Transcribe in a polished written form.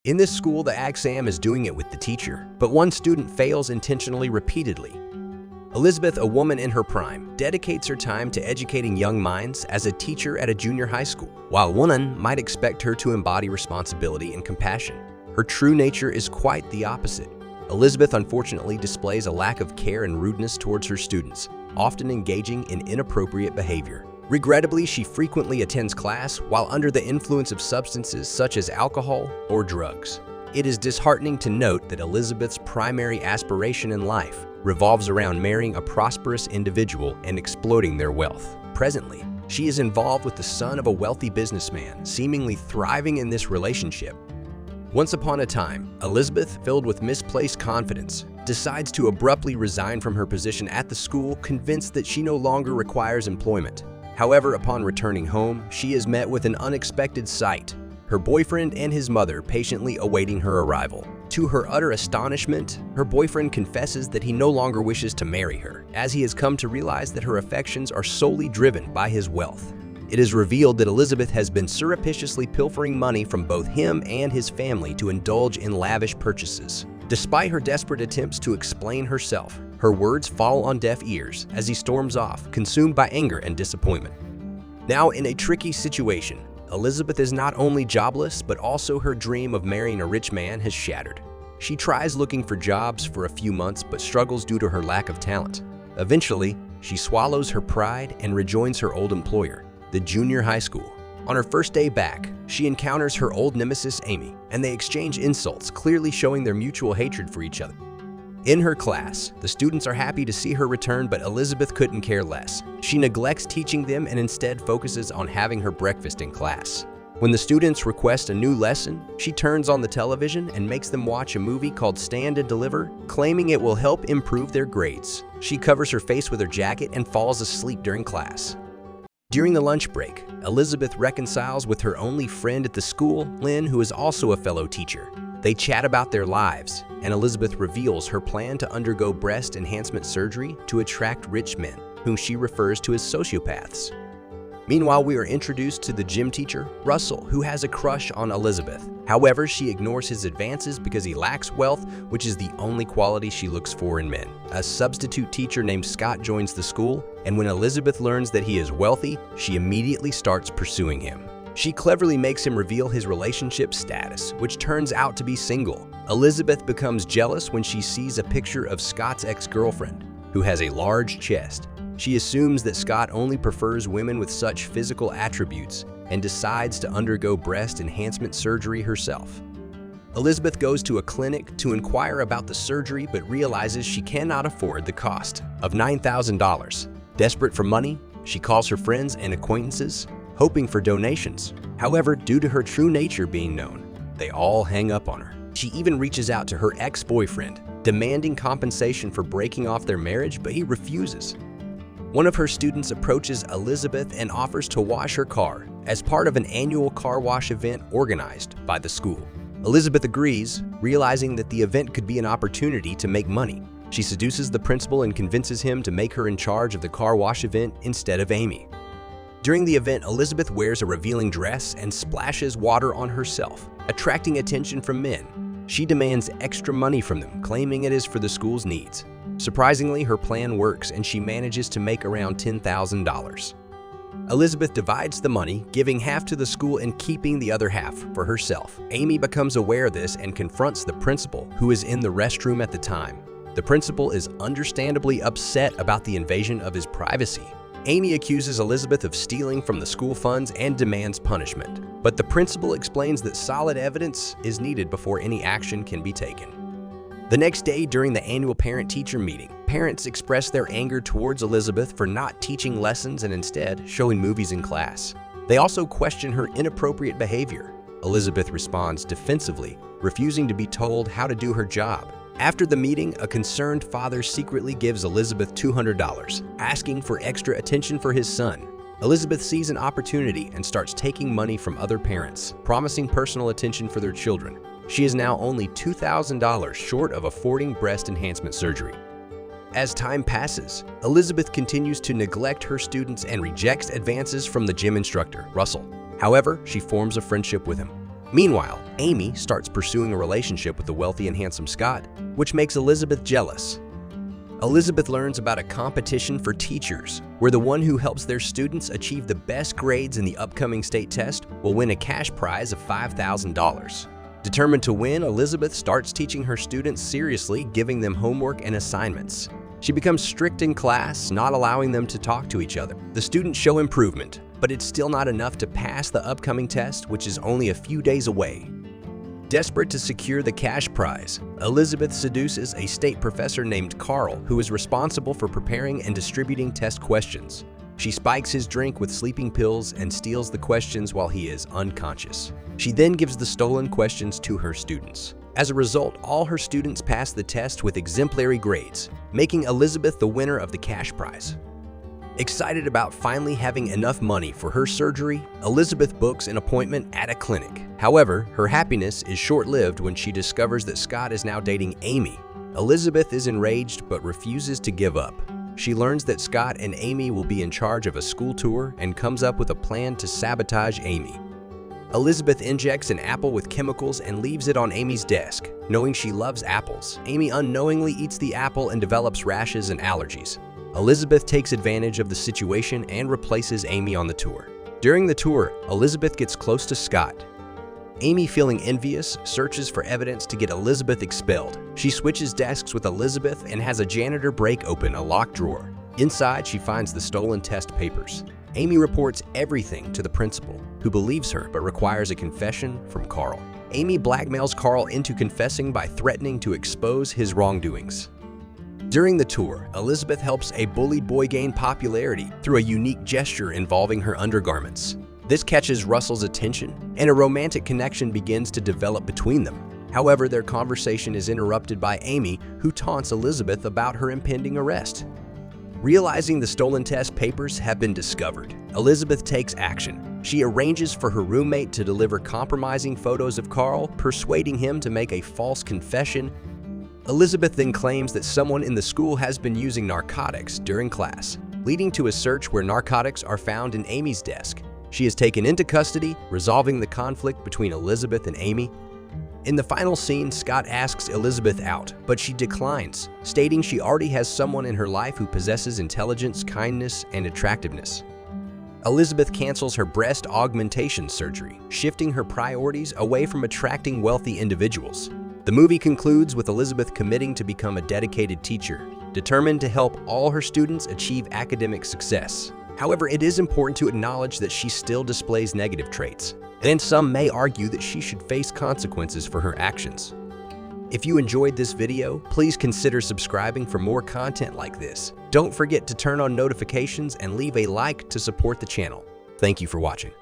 In this school, the exam is doing it with the teacher, but one student fails intentionally repeatedly. Elizabeth, a woman in her prime, dedicates her time to educating young minds as a teacher at a junior high school. While one might expect her to embody responsibility and compassion, her true nature is quite the opposite. Elizabeth unfortunately displays a lack of care and rudeness towards her students, often engaging in inappropriate behavior. Regrettably, she frequently attends class while under the influence of substances such as alcohol or drugs. It is disheartening to note that Elizabeth's primary aspiration in life revolves around marrying a prosperous individual and exploiting their wealth. Presently, she is involved with the son of a wealthy businessman, seemingly thriving in this relationship. Once upon a time, Elizabeth, filled with misplaced confidence, decides to abruptly resign from her position at the school, convinced that she no longer requires employment. However, upon returning home, she is met with an unexpected sight: her boyfriend and his mother patiently awaiting her arrival. To her utter astonishment, her boyfriend confesses that he no longer wishes to marry her, as he has come to realize that her affections are solely driven by his wealth. It is revealed that Elizabeth has been surreptitiously pilfering money from both him and his family to indulge in lavish purchases. Despite her desperate attempts to explain herself, her words fall on deaf ears as he storms off, consumed by anger and disappointment. Now, in a tricky situation, Elizabeth is not only jobless, but also her dream of marrying a rich man has shattered. She tries looking for jobs for a few months, but struggles due to her lack of talent. Eventually, she swallows her pride and rejoins her old employer, the junior high school. On her first day back, she encounters her old nemesis, Amy, and they exchange insults, clearly showing their mutual hatred for each other. In her class, the students are happy to see her return, but Elizabeth couldn't care less. She neglects teaching them and instead focuses on having her breakfast in class. When the students request a new lesson, she turns on the television and makes them watch a movie called Stand and Deliver, claiming it will help improve their grades. She covers her face with her jacket and falls asleep during class. During the lunch break, Elizabeth reconciles with her only friend at the school, Lynn, who is also a fellow teacher. They chat about their lives, and Elizabeth reveals her plan to undergo breast enhancement surgery to attract rich men, whom she refers to as sociopaths. Meanwhile, we are introduced to the gym teacher, Russell, who has a crush on Elizabeth. However, she ignores his advances because he lacks wealth, which is the only quality she looks for in men. A substitute teacher named Scott joins the school, and when Elizabeth learns that he is wealthy, she immediately starts pursuing him. She cleverly makes him reveal his relationship status, which turns out to be single. Elizabeth becomes jealous when she sees a picture of Scott's ex-girlfriend, who has a large chest. She assumes that Scott only prefers women with such physical attributes and decides to undergo breast enhancement surgery herself. Elizabeth goes to a clinic to inquire about the surgery but realizes she cannot afford the cost of $9,000. Desperate for money, she calls her friends and acquaintances, hoping for donations. However, due to her true nature being known, they all hang up on her. She even reaches out to her ex-boyfriend, demanding compensation for breaking off their marriage, but he refuses. One of her students approaches Elizabeth and offers to wash her car as part of an annual car wash event organized by the school. Elizabeth agrees, realizing that the event could be an opportunity to make money. She seduces the principal and convinces him to make her in charge of the car wash event instead of Amy. During the event, Elizabeth wears a revealing dress and splashes water on herself, attracting attention from men. She demands extra money from them, claiming it is for the school's needs. Surprisingly, her plan works and she manages to make around $10,000. Elizabeth divides the money, giving half to the school and keeping the other half for herself. Amy becomes aware of this and confronts the principal, who is in the restroom at the time. The principal is understandably upset about the invasion of his privacy. Amy accuses Elizabeth of stealing from the school funds and demands punishment. But the principal explains that solid evidence is needed before any action can be taken. The next day, during the annual parent-teacher meeting, parents express their anger towards Elizabeth for not teaching lessons and instead showing movies in class. They also question her inappropriate behavior. Elizabeth responds defensively, refusing to be told how to do her job. After the meeting, a concerned father secretly gives Elizabeth $200, asking for extra attention for his son. Elizabeth sees an opportunity and starts taking money from other parents, promising personal attention for their children. She is now only $2,000 short of affording breast enhancement surgery. As time passes, Elizabeth continues to neglect her students and rejects advances from the gym instructor, Russell. However, she forms a friendship with him. Meanwhile, Amy starts pursuing a relationship with the wealthy and handsome Scott, which makes Elizabeth jealous. Elizabeth learns about a competition for teachers, where the one who helps their students achieve the best grades in the upcoming state test will win a cash prize of $5,000. Determined to win, Elizabeth starts teaching her students seriously, giving them homework and assignments. She becomes strict in class, not allowing them to talk to each other. The students show improvement, but it's still not enough to pass the upcoming test, which is only a few days away. Desperate to secure the cash prize, Elizabeth seduces a state professor named Carl, who is responsible for preparing and distributing test questions. She spikes his drink with sleeping pills and steals the questions while he is unconscious. She then gives the stolen questions to her students. As a result, all her students pass the test with exemplary grades, making Elizabeth the winner of the cash prize. Excited about finally having enough money for her surgery, Elizabeth books an appointment at a clinic. However, her happiness is short-lived when she discovers that Scott is now dating Amy. Elizabeth is enraged but refuses to give up. She learns that Scott and Amy will be in charge of a school tour and comes up with a plan to sabotage Amy. Elizabeth injects an apple with chemicals and leaves it on Amy's desk. Knowing she loves apples, Amy unknowingly eats the apple and develops rashes and allergies. Elizabeth takes advantage of the situation and replaces Amy on the tour. During the tour, Elizabeth gets close to Scott. Amy, feeling envious, searches for evidence to get Elizabeth expelled. She switches desks with Elizabeth and has a janitor break open a locked drawer. Inside, she finds the stolen test papers. Amy reports everything to the principal, who believes her but requires a confession from Carl. Amy blackmails Carl into confessing by threatening to expose his wrongdoings. During the tour, Elizabeth helps a bullied boy gain popularity through a unique gesture involving her undergarments. This catches Russell's attention, and a romantic connection begins to develop between them. However, their conversation is interrupted by Amy, who taunts Elizabeth about her impending arrest. Realizing the stolen test papers have been discovered, Elizabeth takes action. She arranges for her roommate to deliver compromising photos of Carl, persuading him to make a false confession. Elizabeth then claims that someone in the school has been using narcotics during class, leading to a search where narcotics are found in Amy's desk. She is taken into custody, resolving the conflict between Elizabeth and Amy. In the final scene, Scott asks Elizabeth out, but she declines, stating she already has someone in her life who possesses intelligence, kindness, and attractiveness. Elizabeth cancels her breast augmentation surgery, shifting her priorities away from attracting wealthy individuals. The movie concludes with Elizabeth committing to become a dedicated teacher, determined to help all her students achieve academic success. However, it is important to acknowledge that she still displays negative traits, and some may argue that she should face consequences for her actions. If you enjoyed this video, please consider subscribing for more content like this. Don't forget to turn on notifications and leave a like to support the channel. Thank you for watching.